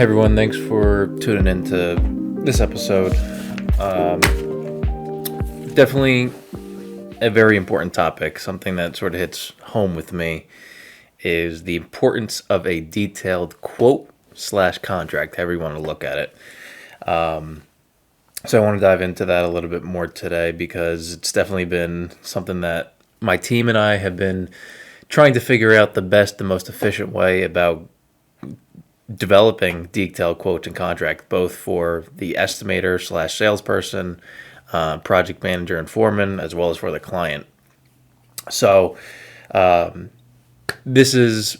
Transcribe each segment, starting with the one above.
everyone, thanks for tuning into this episode. Um, Definitely a very important topic. Something that sort of hits home with me is the importance of a detailed quote slash contract, however you want to look at it. So I want to dive into that a little bit more today because it's definitely been something that my team and I have been trying to figure out the best, the most efficient way about developing detailed quotes and contract, both for the estimator slash salesperson, project manager and foreman, as well as for the client. So this is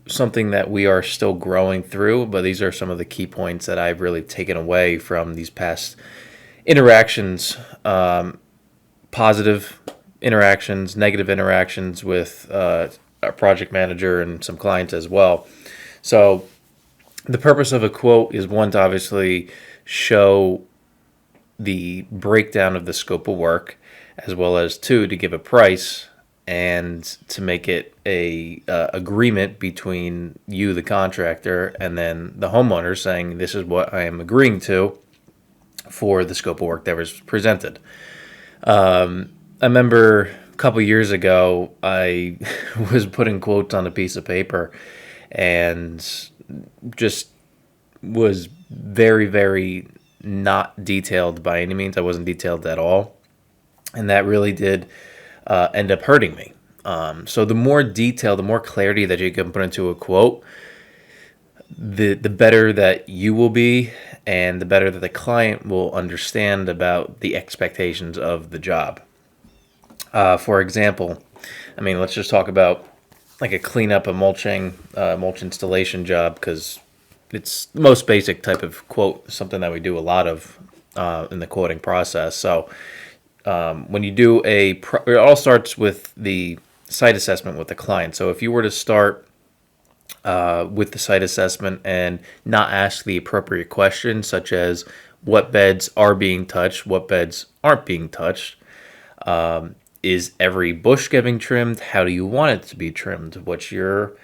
something that we are still growing through, but these are some of the key points that I've really taken away from these past interactions, positive interactions, negative interactions with our project manager and some clients as well. So the purpose of a quote is, one, to obviously show the breakdown of the scope of work, as well as, two, to give a price and to make it a agreement between you, the contractor, and then the homeowner, saying this is what I am agreeing to for the scope of work that was presented. I remember a couple years ago, I was putting quotes on a piece of paper and just was very, very not detailed by any means. I wasn't detailed at all. And that really did end up hurting me. So the more detail, the more clarity that you can put into a quote, the better that you will be, and the better that the client will understand about the expectations of the job. For example, let's just talk about like a cleanup, a mulch installation job, because it's the most basic type of quote, something that we do a lot of in the quoting process. So when you do it all starts with the site assessment with the client. So if you were to start with the site assessment and not ask the appropriate questions, such as what beds are being touched, what beds aren't being touched, is every bush getting trimmed? How do you want it to be trimmed? What's your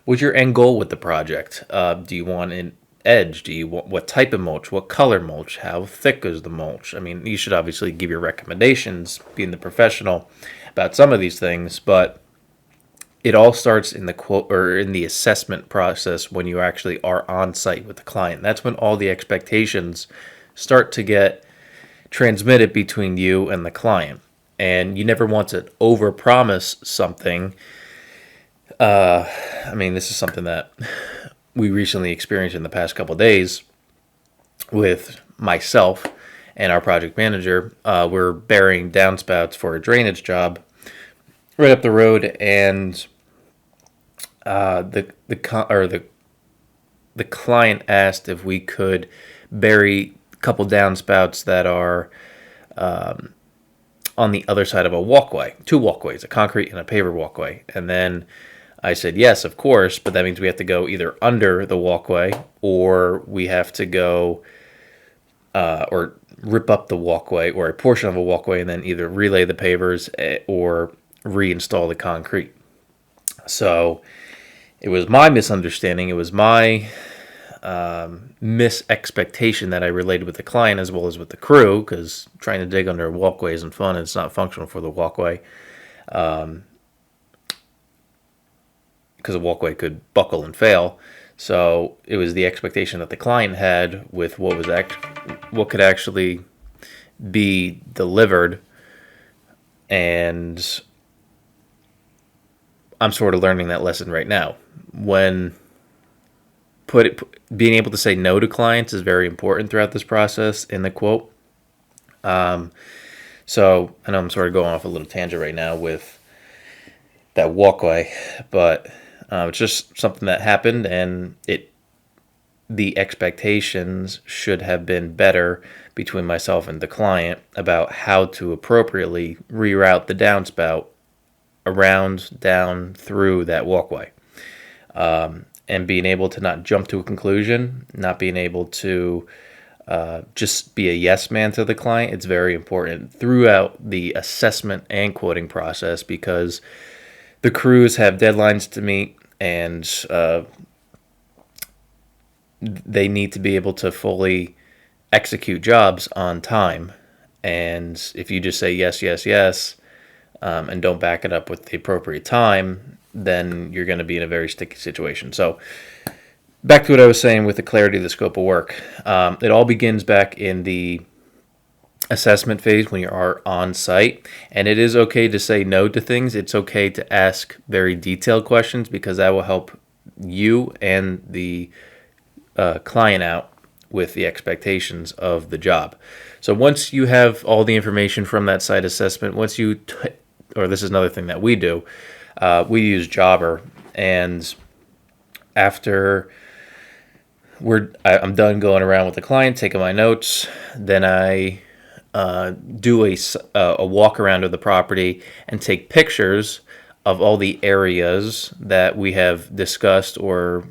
end goal with the project? Do you want an edge? Do you want what type of mulch? What color mulch? How thick is the mulch? You should obviously give your recommendations, being the professional, about some of these things, but it all starts in the quote or in the assessment process when you actually are on site with the client. That's when all the expectations start to get transmitted between you and the client. And you never want to overpromise something. This is something that we recently experienced in the past couple of days with myself and our project manager. We're burying downspouts for a drainage job right up the road, and the client asked if we could bury a couple downspouts that are on the other side of a walkway, two walkways, a concrete and a paver walkway. And then I said, yes, of course, but that means we have to go either under the walkway, or we have to go or rip up the walkway or a portion of a walkway and then either relay the pavers or reinstall the concrete. So it was my misunderstanding. It was my mis-expectation that I related with the client as well as with the crew, because trying to dig under a walkway isn't fun. It's not functional for the walkway, because a walkway could buckle and fail. So it was the expectation that the client had with what could actually be delivered, and I'm sort of learning that lesson right now. Being able to say no to clients is very important throughout this process in the quote. So I know I'm sort of going off a little tangent right now with that walkway, but it's just something that happened, and the expectations should have been better between myself and the client about how to appropriately reroute the downspout around, down, through that walkway. And being able to not jump to a conclusion, not being able to just be a yes man to the client. It's very important throughout the assessment and quoting process, because the crews have deadlines to meet, and they need to be able to fully execute jobs on time. And if you just say yes, yes, yes, and don't back it up with the appropriate time, then you're going to be in a very sticky situation. So back to what I was saying with the clarity of the scope of work. It all begins back in the assessment phase when you are on site, and it is okay to say no to things. It's okay to ask very detailed questions because that will help you and the client out with the expectations of the job. So once you have all the information from that site assessment, or this is another thing that we do, we use Jobber, and after I'm done going around with the client, taking my notes, then I do a walk around of the property and take pictures of all the areas that we have discussed or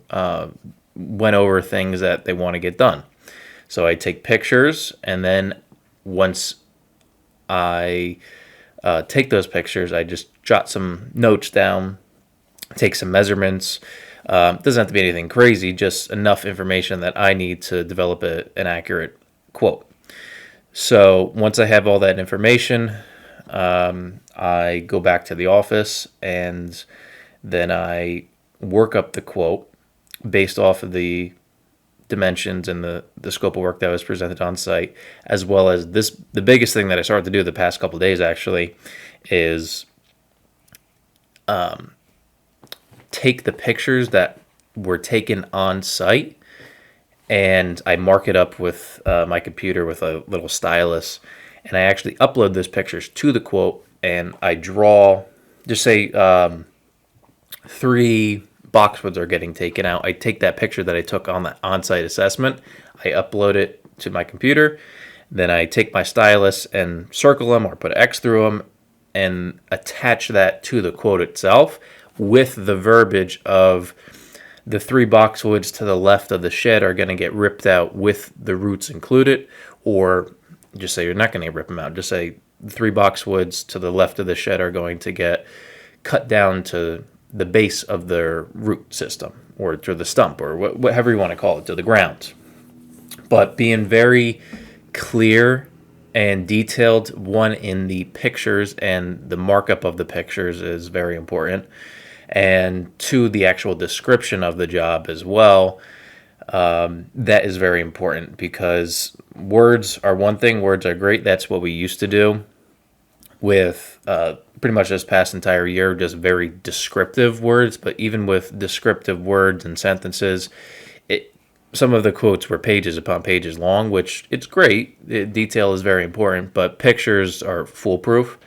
went over things that they want to get done. So I take pictures, and then once I take those pictures, I just jot some notes down, take some measurements. Doesn't have to be anything crazy, just enough information that I need to develop an accurate quote. So once I have all that information, I go back to the office, and then I work up the quote based off of the dimensions and the scope of work that was presented on site, as well as the biggest thing that I started to do the past couple of days actually is take the pictures that were taken on site, and I mark it up with my computer with a little stylus, and I actually upload those pictures to the quote, and I draw, just say 3 boxwoods are getting taken out. I take that picture that I took on the on-site assessment, I upload it to my computer, then I take my stylus and circle them or put an X through them and attach that to the quote itself with the verbiage of the 3 boxwoods to the left of the shed are going to get ripped out with the roots included, or just say you're not going to rip them out. Just say the 3 boxwoods to the left of the shed are going to get cut down to the base of their root system, or to the stump, or whatever you want to call it, to the ground. But being very clear and detailed, one, in the pictures and the markup of the pictures is very important, and 2, the actual description of the job as well. That is very important because words are one thing, words are great. That's what we used to do with pretty much this past entire year, just very descriptive words. But even with descriptive words and sentences, some of the quotes were pages upon pages long, which it's great. Detail is very important, but pictures are foolproof.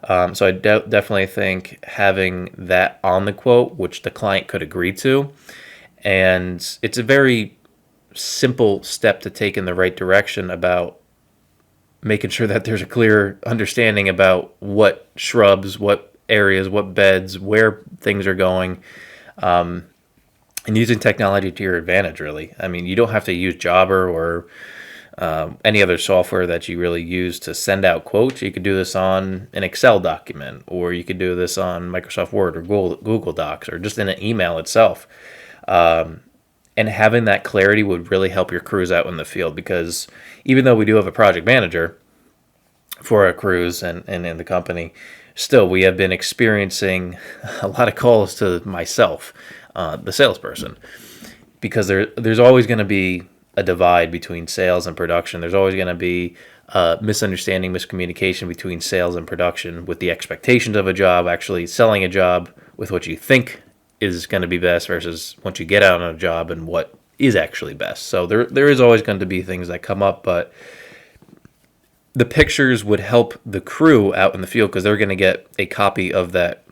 So I definitely think having that on the quote, which the client could agree to, and it's a very simple step to take in the right direction about making sure that there's a clear understanding about what shrubs, what areas, what beds, where things are going, and using technology to your advantage, really. I mean, you don't have to use Jobber or any other software that you really use to send out quotes. You could do this on an Excel document, or you could do this on Microsoft Word or Google Docs, or just in an email itself. And having that clarity would really help your crews out in the field, because even though we do have a project manager for our crews and in the company, still we have been experiencing a lot of calls to myself, the salesperson, because there's always going to be a divide between sales and production. There's always going to be misunderstanding, miscommunication between sales and production with the expectations of a job, actually selling a job with what you think is going to be best versus once you get out on a job and what is actually best. So there is always going to be things that come up, but the pictures would help the crew out in the field because they're going to get a copy of that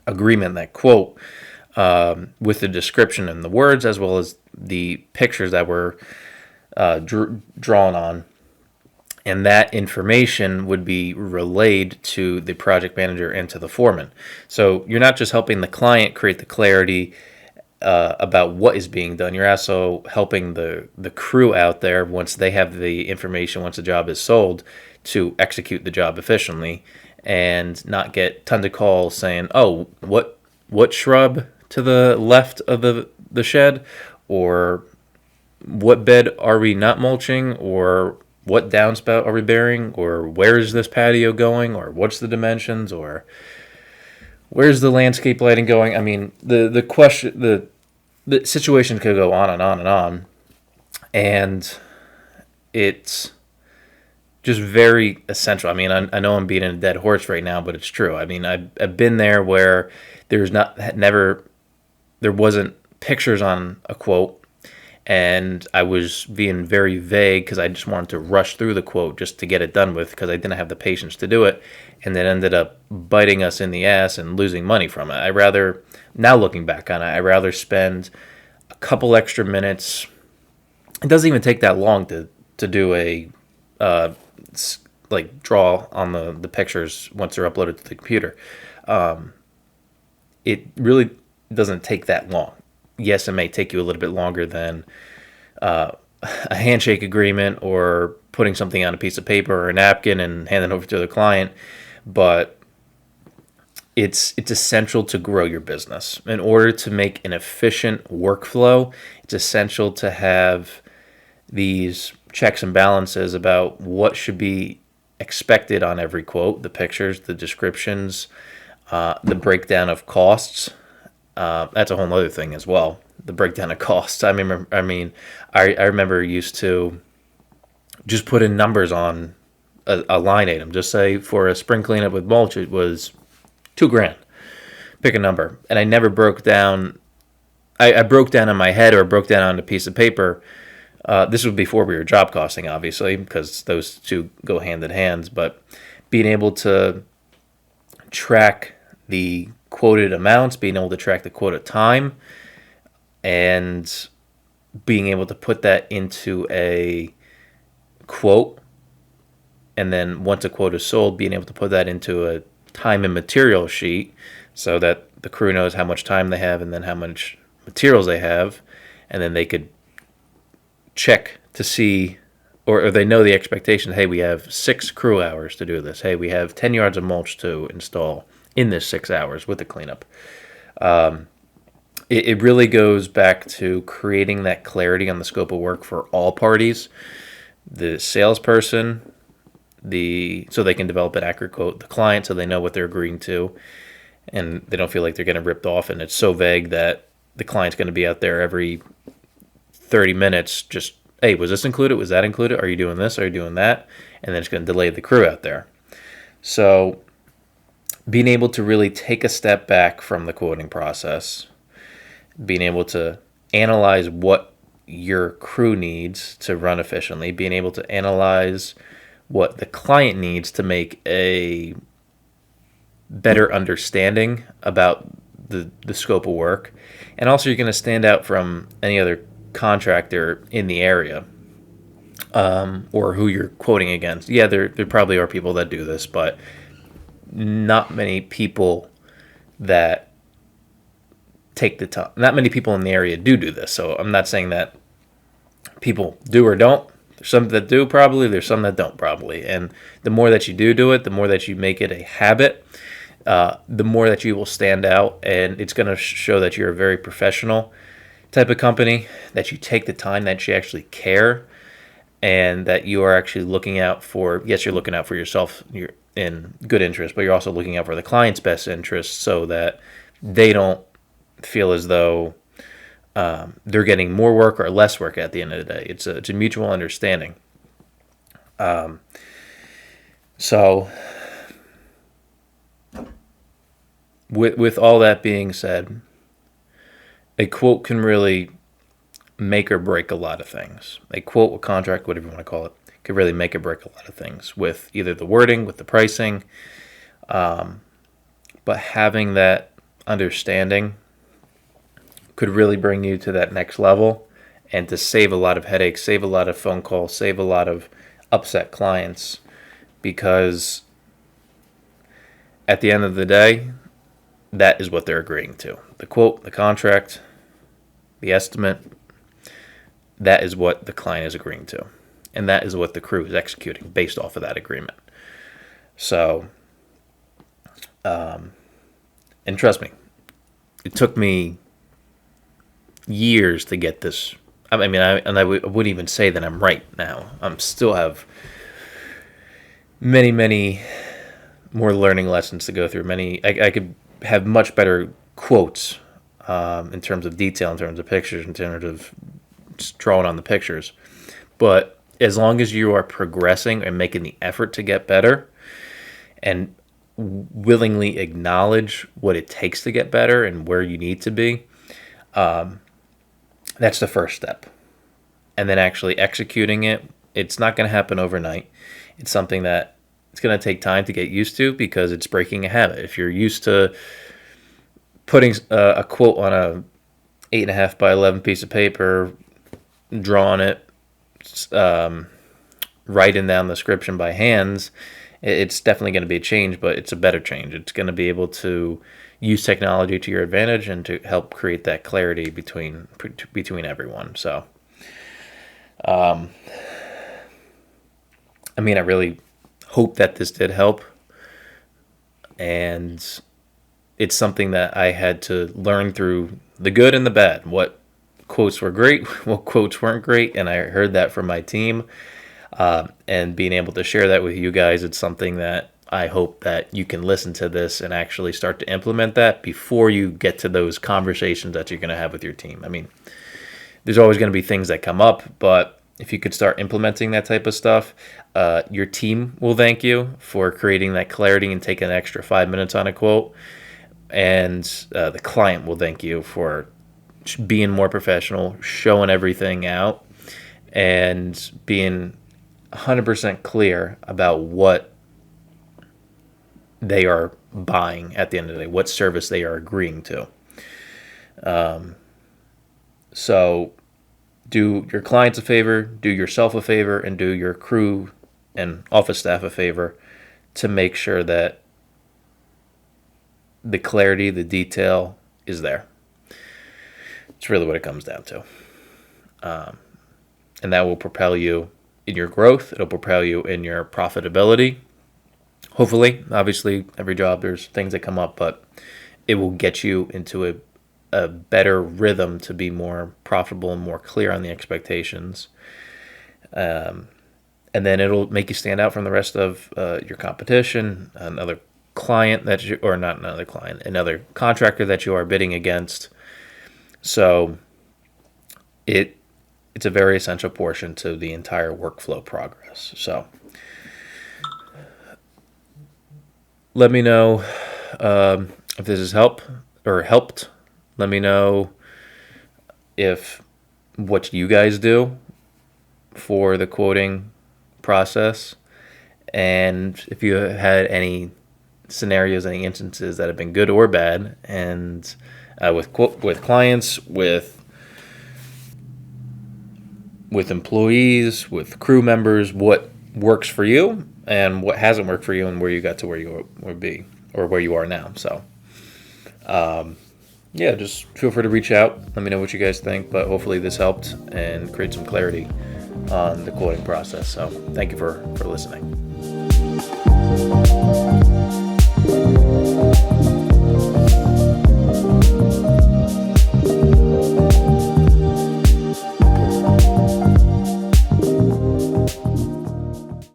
agreement, that quote, with the description and the words, as well as the pictures that were drawn on. And that information would be relayed to the project manager and to the foreman. So you're not just helping the client create the clarity about what is being done. You're also helping the crew out there, once they have the information, once the job is sold, to execute the job efficiently and not get tons of calls saying, oh, what shrub to the left of the shed, or what bed are we not mulching, or what downspout are we burying, or where is this patio going, or what's the dimensions, or where's the landscape lighting going? I mean, the situation could go on and on and on, and it's just very essential. I mean, I know I'm beating a dead horse right now, but it's true. I mean, I've been there where there wasn't pictures on a quote, and I was being very vague because I just wanted to rush through the quote just to get it done with, because I didn't have the patience to do it, and it ended up biting us in the ass and losing money from it. Now looking back on it, I rather spend a couple extra minutes. It doesn't even take that long to do a uh, like draw on the pictures once they're uploaded to the computer. It really doesn't take that long. Yes, it may take you a little bit longer than a handshake agreement or putting something on a piece of paper or a napkin and handing it over to the client, but it's essential to grow your business. In order to make an efficient workflow, it's essential to have these checks and balances about what should be expected on every quote, the pictures, the descriptions, the breakdown of costs. That's a whole other thing as well. The breakdown of costs. I remember used to just put in numbers on a line item. Just say for a spring cleanup with mulch, it was $2,000. Pick a number, and I never broke down. I broke down in my head or broke down on a piece of paper. This was before we were job costing, obviously, because those two go hand in hand. But being able to track the quoted amounts, being able to track the quoted time, and being able to put that into a quote, and then once a quote is sold, being able to put that into a time and material sheet so that the crew knows how much time they have and then how much materials they have, and then they could check to see, or they know the expectation. Hey, we have 6 crew hours to do this. Hey, we have 10 yards of mulch to install in this 6 hours with the cleanup. It really goes back to creating that clarity on the scope of work for all parties. The salesperson, so they can develop an accurate quote, the client, so they know what they're agreeing to, and they don't feel like they're getting ripped off, and it's so vague that the client's going to be out there every 30 minutes just, hey, was this included? Was that included? Are you doing this? Are you doing that? And then it's going to delay the crew out there. So being able to really take a step back from the quoting process, being able to analyze what your crew needs to run efficiently, being able to analyze what the client needs to make a better understanding about the scope of work. And also you're going to stand out from any other contractor in the area, or who you're quoting against. Yeah, there probably are people that do this, but not many people that take the time. Not many people in the area do this. So I'm not saying that people do or don't. There's some that do probably. There's some that don't probably. And the more that you do it, the more that you make it a habit, the more that you will stand out, and it's going to show that you're a very professional type of company, that you take the time, that you actually care, and that you are actually looking out for, yes, you're looking out for yourself, you're in good interest, but you're also looking out for the client's best interest so that they don't feel as though they're getting more work or less work at the end of the day. It's a mutual understanding. So with all that being said, a quote can really make or break a lot of things. A quote, a contract, whatever you want to call it, could really make or break a lot of things with either the wording, with the pricing. But having that understanding could really bring you to that next level, and to save a lot of headaches, save a lot of phone calls, save a lot of upset clients, because at the end of the day, that is what they're agreeing to. The quote, the contract, the estimate, that is what the client is agreeing to. And that is what the crew is executing based off of that agreement. So, and trust me, it took me years to get this I wouldn't even say that I'm right now. I'm still have many, many more learning lessons to go through. I could have much better quotes in terms of detail, in terms of pictures, in terms of just drawing on the pictures. But as long as you are progressing and making the effort to get better and willingly acknowledge what it takes to get better and where you need to be, that's the first step. And then actually executing it, it's not going to happen overnight. It's something that it's going to take time to get used to because it's breaking a habit. If you're used to putting a quote on a 8.5 by 11 piece of paper, drawing it, writing down the description by hands, it's definitely going to be a change, but it's a better change. It's going to be able to use technology to your advantage and to help create that clarity between everyone. So, I really hope that this did help. And it's something that I had to learn through the good and the bad. What quotes were great, what quotes weren't great, and I heard that from my team. And being able to share that with you guys, it's something that I hope that you can listen to this and actually start to implement that before you get to those conversations that you're going to have with your team. There's always going to be things that come up, but if you could start implementing that type of stuff, your team will thank you for creating that clarity and taking an extra 5 minutes on a quote. And the client will thank you for being more professional, showing everything out, and being 100% clear about what they are buying at the end of the day, what service they are agreeing to. So do your clients a favor, do yourself a favor, and do your crew and office staff a favor to make sure that the clarity, the detail is there. It's really what it comes down to. And that will propel you in your growth. It'll propel you in your profitability. Hopefully, obviously, every job there's things that come up, but it will get you into a better rhythm to be more profitable and more clear on the expectations. And then it'll make you stand out from the rest of your competition, another client another contractor that you are bidding against. So it's a very essential portion to the entire workflow progress. So let me know if this has helped. Let me know if what you guys do for the quoting process, and if you had any scenarios, any instances that have been good or bad, and with clients, with employees, with crew members, what works for you and what hasn't worked for you, and where you got to where you would be or where you are now. So, just feel free to reach out. Let me know what you guys think. But hopefully this helped and create some clarity on the quoting process. So thank you for listening.